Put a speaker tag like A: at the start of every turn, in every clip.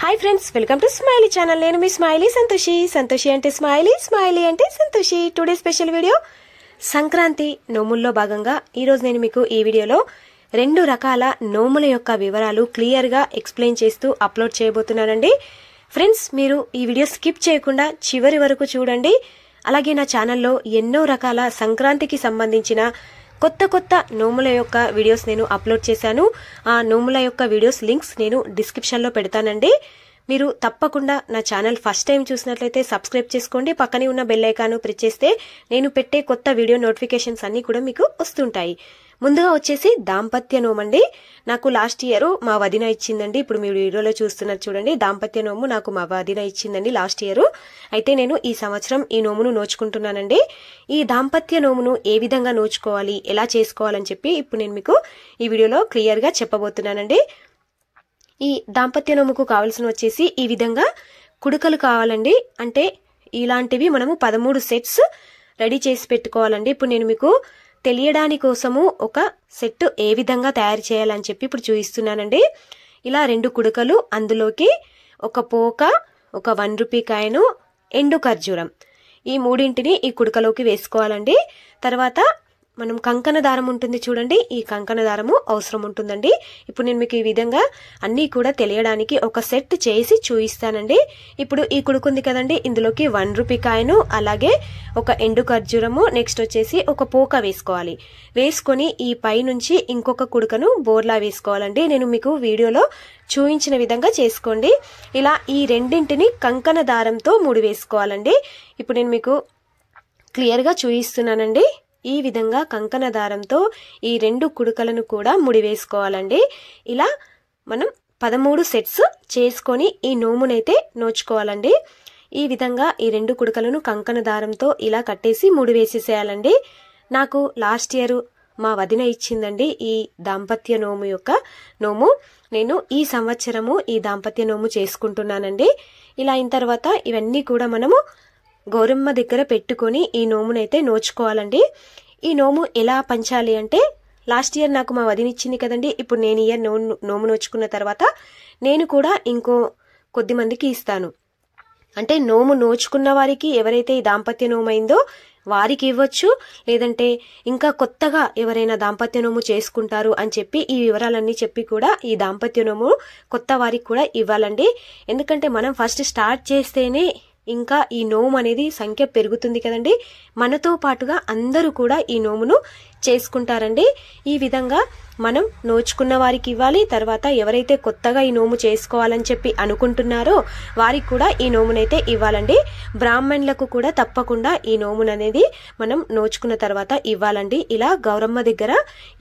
A: Hi friends welcome to smiley channel నేను మీ smiley Santoshi అంటే స్మైలీ అంటే Santoshi today special video Sankranti నోముల్లో భాగంగా ఈ రోజు నేను మీకు ఈ వీడియోలో రెండు రకాల నోముల యొక్క వివరాలు క్లియర్ గా ఎక్స్‌ప్లెయిన్ చేస్తూ అప్లోడ్ చేయబోతున్నానండి ఫ్రెండ్స్ మీరు ఈ వీడియో స్కిప్ చేయకుండా చివరి వరకు చూడండి అలాగే నా ఛానల్లో ఎన్నో రకాల సంక్రాంతికి సంబంధించిన కొత్త నోముల యొక్క వీడియోస్ నేను అప్లోడ్ చేశాను ఆ నోముల యొక్క వీడియోస్ లింక్స్ నేను డిస్క్రిప్షన్ లో పెడతానండి మీరు తప్పకుండా నా ఛానల్ ఫస్ట్ టైం చూసినట్లయితే సబ్స్క్రైబ్ చేసుకోండి పక్కనే ఉన్న బెల్ ఐకాన్ ప్రెస్ చేస్తే నేను పెట్టే కొత్త వీడియో నోటిఫికేషన్స్ అన్ని కూడా మీకు వస్తుంటాయి ముందుగా వచ్చేసి దాంపత్య నోమండి నాకు లాస్ట్ ఇయర్ మా వదిన ఇచ్చిందండి ఇప్పుడు మీరు వీడియోలో చూస్తున్నారు చూడండి దాంపత్య నోము నాకు మా వదిన ఇచ్చిందండి లాస్ట్ ఇయర్ అయితే నేను ఈ సంవత్సరం ఈ నోమును నోచుకుంటున్నానండి ఈ దాంపత్య నోమును ఏ విధంగా నోచుకోవాలి ఎలా చేసుకోవాలని చెప్పి ఇప్పుడు నేను మీకు ఈ వీడియోలో క్లియర్ గా చెప్పబోతున్నానండి ఈ దాంపత్య నోముకు కావాల్సిన వచ్చేసి ఈ విధంగా కుడుకలు కావాలండి అంటే ఇలాంటివి మనము 13 సెట్స్ రెడీ చేసి పెట్టుకోవాలండి ఇప్పుడు నేను మీకు తెలియడానికి కోసము ఒక సెట్ ఏ విధంగా తయారు చేయాలని చెప్పి ఇప్పుడు చూపిస్తున్నానండి ఇలా రెండు కుడుకలు అందులోకి ఒక పోక ఒక 1 రూపాయి కాయను ఎండు ఖర్జూరం ఈ మూడింటిని ఈ కుడుకలోకి వేసుకోవాలండి తర్వాత మనం కంకణ దారం ఉంటుంది చూడండి ఈ కంకణ దారము అవసరం ఉంటుందండి ఇప్పుడు నేను మీకు ఈ విధంగా అన్నీ కూడా తెలియడానికి ఒక సెట్ చేసి చూపిస్తానండి ఇప్పుడు ఈ కుడుకుంది కదండి ఇందులోకి 1 రూపాయి కాయను అలాగే ఒక ఎండు ఖర్జూరము నెక్స్ట్ వచ్చేసి ఒక పోక వేసుకోవాలి వేసుకొని ఈ పై నుంచి ఇంకొక కుడుకను బోర్లా వేసుకోవాలండి నేను మీకు వీడియోలో చూపించిన విధంగా చేసుకోండి ఇలా ఈ రెండింటిని కంకణ దారంతో ముడి వేసుకోవాలండి ఇప్పుడు నేను మీకు క్లియర్ గా చూపిస్తున్నానండి ఈ విధంగా కంకణ దారంతో ఈ రెండు కుడుకలను కూడా ముడి వేసుకోవాలండి ఇలా మనం 13 సెట్స్ చేసుకొని ఈ నోమునైతే నోచుకోవాలండి ఈ విధంగా ఈ రెండు కుడుకలను కంకణ దారంతో ఇలా కట్టేసి ముడి వేసేసేయాలండి నాకు లాస్ట్ ఇయర్ మా వదిన ఇచ్చిందండి ఈ దాంపత్య నోము యొక్క నోము నేను ఈ సంవత్సరము ఈ దాంపత్య నోము చేసుకుంటున్నానండి ఇలా అయిన తర్వాత ఇవన్నీ కూడా మనము గౌరమ్మ దగ్గర పెట్టుకొని ఈ నోమునైతే నోచుకోవాలండి ఈ నోము ఎలా పంచాలి అంటే లాస్ట్ ఇయర్ నాకు మా వదిన ఇచ్చింది కదండి ఇప్పుడు నేను ఇయర్ నోము నోచుకున్న తర్వాత నేను కూడా ఇంకో కొద్ది మందికి ఇస్తాను అంటే నోము నోచుకున్న వారికి ఎవరైతే ఈ దాంపత్య నోము అయిందో వారికి ఇవ్వచ్చు లేదంటే ఇంకా కొత్తగా ఎవరైనా దాంపత్య నోము చేసుకుంటారు అని చెప్పి ఈ వివరాలన్నీ చెప్పి కూడా ఈ దాంపత్య నోము కొత్త వారికి కూడా ఇవ్వాలండి ఎందుకంటే మనం ఫస్ట్ స్టార్ట్ చేస్తేనే ఇంకా ఈ నోము అనేది సంఖ్య పెరుగుతుంది కదండి మనతో పాటుగా అందరూ కూడా ఈ నోమును చేసుకుంటారండి ఈ విధంగా మనం నోచుకున్న వారికి ఇవ్వాలి తర్వాత ఎవరైతే కొత్తగా ఈ నోము చేసుకోవాలని చెప్పి అనుకుంటున్నారో వారికి కూడా ఈ నోమునైతే ఇవ్వాలండి బ్రాహ్మణులకు కూడా తప్పకుండా ఈ నోముననేది మనం నోచుకున్న తర్వాత ఇవ్వాలండి ఇలా గౌరమ్మ దగ్గర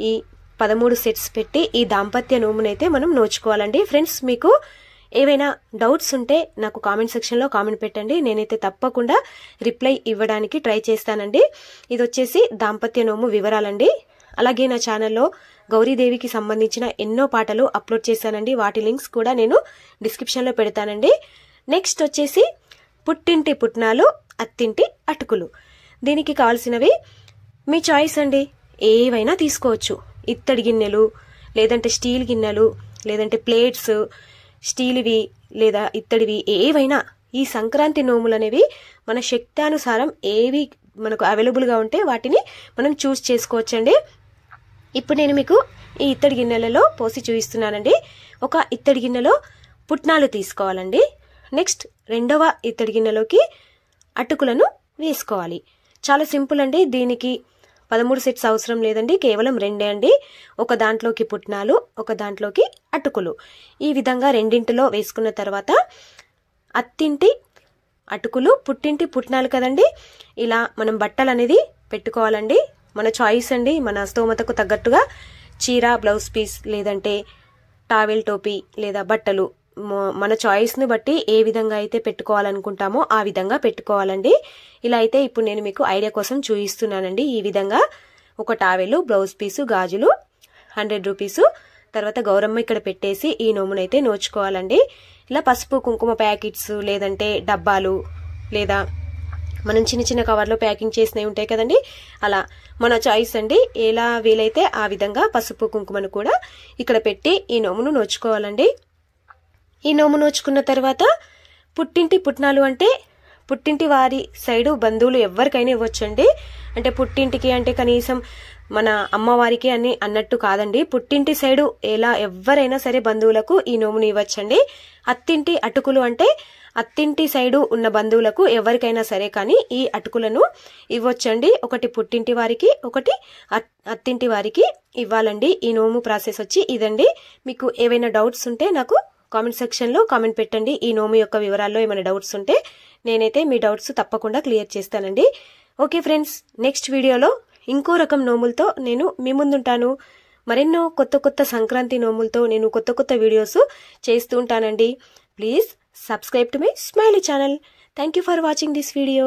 A: ఈ 13 సెట్స్ పెట్టి ఈ దాంపత్య నోమునైతే మనం నోచుకోవాలండి ఫ్రెండ్స్ మీకు ఏవైనా డౌట్స్ ఉంటే నాకు కామెంట్ సెక్షన్ లో కామెంట్ పెట్టండి నేనైతే తప్పకుండా రిప్లై ఇవ్వడానికి ట్రై చేస్తానండి ఇది వచ్చేసి దాంపత్య నోము వివరాలండి అలాగే నా ఛానల్లో గౌరీదేవికి సంబంధించిన ఎన్నో పాటలు అప్లోడ్ చేశానండి వాటి లింక్స్ కూడా నేను డిస్క్రిప్షన్ లో పెడతానండి నెక్స్ట్ వచ్చేసి పుట్టింటి పుట్నాలు అత్తింటి అటుకులు దీనికి కావాల్సినవి మీ చాయిస్ అండి ఏవైనా తీసుకోవచ్చు ఇత్తడి గిన్నెలు లేదంటే స్టీల్ గిన్నెలు లేదంటే ప్లేట్స్ స్టీల్వి లేదా ఇత్తడివి ఏవైనా ఈ సంక్రాంతి నోములు అనేవి మన శక్తానుసారం ఏవి మనకు అవైలబుల్ గా ఉంటే వాటిని మనం చూస్ చేసుకోవచ్చండి ఇప్పుడు నేను మీకు ఈ ఇత్తడి గిన్నెలలో పోసి చూపిస్తున్నానండి ఒక ఇత్తడి గిన్నెలో పుట్నాలు తీసుకోవాలండి నెక్స్ట్ రెండవ ఇత్తడి గిన్నెలోకి అటుకులను వేసుకోవాలి చాలా సింపుల్ అండి దీనికి 13 సెట్స్ అవసరం లేదండి కేవలం రెండే అండి ఒక దాంట్లోకి పుట్నాలు ఒక దాంట్లోకి అటుకులు ఈ విధంగా రెండింటిలో వేసుకున్న తర్వాత అత్తింటి అటుకులు పుట్టింటి పుట్నాలు కదండి ఇలా మనం బట్టలు అనేది పెట్టుకోవాలండి మన చాయిస్ అండి మన స్తోమతకు తగ్గట్టుగా చీర బ్లౌజ్ పీస్ లేదంటే టావెల్ టోపీ లేదా బట్టలు మన చాయిస్ ని బట్టి ఏ విధంగా అయితే పెట్టుకోవాలనుకుంటామో ఆ విధంగా పెట్టుకోవాలండి ఇలా అయితే ఇప్పుడు నేను మీకు ఐడియా కోసం చూపిస్తున్నానండి ఈ విధంగా ఒక టావెల్ బ్లౌజ్ పీసు గాజులు 100 రూపీస్ తర్వాత గౌరమ్మ ఇక్కడ పెట్టేసి ఈ నోమునైతే నోచుకోవాలండి ఇలా పసుపు కుంకుమ ప్యాకెట్స్ లేదంటే డబ్బాలు లేదా మనం చిన్న కవర్లో ప్యాకింగ్ చేసినవి ఉంటాయి కదండి అలా మన చాయిస్ అండి ఎలా వీలైతే ఆ విధంగా పసుపు కుంకుమను కూడా ఇక్కడ పెట్టి ఈ నోమును నోచుకోవాలండి ఈ నోము నోచుకున్న తర్వాత పుట్టింటి పుట్నాలు అంటే పుట్టింటి వారి సైడు బంధువులు ఎవరికైనా ఇవ్వచ్చండి. అంటే పుట్టింటికి అంటే కనీసం మన అమ్మవారికి అని అన్నట్టు కాదండి. పుట్టింటి సైడు ఎవరైనా సరే బంధువులకు ఈ నోముని ఇవ్వచ్చండి. అత్తింటి అటుకులు అంటే అత్తింటి సైడు ఉన్న బంధువులకు ఎవరికైనా సరే కానీ ఈ అటుకులను ఇవ్వచ్చండి. ఒకటి పుట్టింటి వారికి, ఒకటి అత్తింటి వారికి ఇవ్వాలండి. ఈ నోము ప్రాసెస్ వచ్చి ఇదండి. మీకు ఏవైనా డౌట్స్ ఉంటే నాకు కామెంట్ సెక్షన్ లో కామెంట్ పెట్టండి. ఈ నోము యొక్క వివరాల్లో ఏమైనా డౌట్స్ ఉంటే నేనైతే మీ డౌట్స్ తప్పకుండా క్లియర్ చేస్తానండి. ఓకే ఫ్రెండ్స్, నెక్స్ట్ వీడియోలో ఇంకో రకం నోములతో నేను మీ ముందుంటాను. మరెన్నో కొత్త కొత్త సంక్రాంతి నోములతో నేను కొత్త కొత్త వీడియోస్ చేస్తూ ఉంటానండి. Please subscribe to my Smiley channel. Thank you for watching this video.